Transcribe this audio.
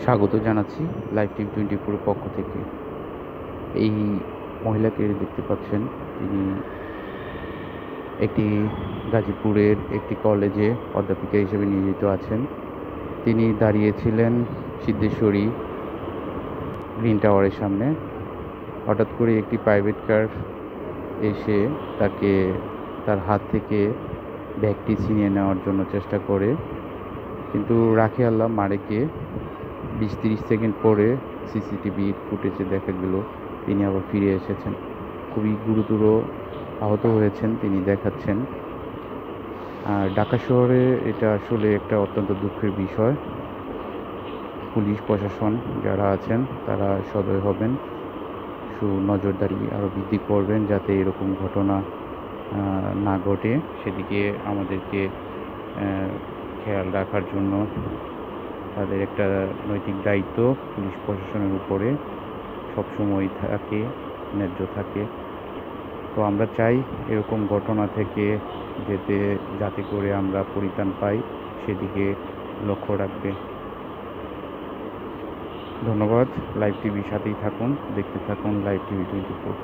স্বাগত জানাচ্ছি live TV 24 পক্ষ থেকে। এই মহিলাকে দেখতে পাচ্ছেন, তিনি একটি গাজীপুরের একটি কলেজে অধ্যাপিকা হিসেবে নিয়োজিত আছেন। তিনি দাঁড়িয়েছিলেন সিদ্ধেশ্বরী গ্রিন টাওয়ারের সামনে। হঠাৎ করে একটি প্রাইভেট কার এসে তার হাত থেকে ব্যাগটি ছিনিয়ে নেওয়ার জন্য চেষ্টা করে, কিন্তু রাখে আল্লাহ মারেকে 20-30 সেকেন্ড পরে সিসিটিভি ফুটেজে দেখা গেল তিনি আবার ফিরে এসেছেন। খুবই গুরুতর আহত হয়েছেন তিনি দেখাচ্ছেন। আর ঢাকা শহরে এটা আসলে একটা অত্যন্ত দুঃখের বিষয়। পুলিশ প্রশাসন যারা আছেন তারা সদয় হবেন, নজরদারি আরও বৃদ্ধি করবেন যাতে এরকম ঘটনা না ঘটে, সেদিকে আমাদেরকে খেয়াল রাখার জন্য তাদের একটা নৈতিক দায়িত্ব পুলিশ প্রশাসনের উপরে সবসময় থাকে, ন্যায্য থাকে। তো আমরা চাই এরকম ঘটনা থেকে যাতে করে আমরা পরিত্রাণ পাই, সেদিকে লক্ষ্য রাখবে। ধন্যবাদ। লাইভ টিভির সাথেই থাকুন, দেখতে থাকুন লাইভ টিভি 24।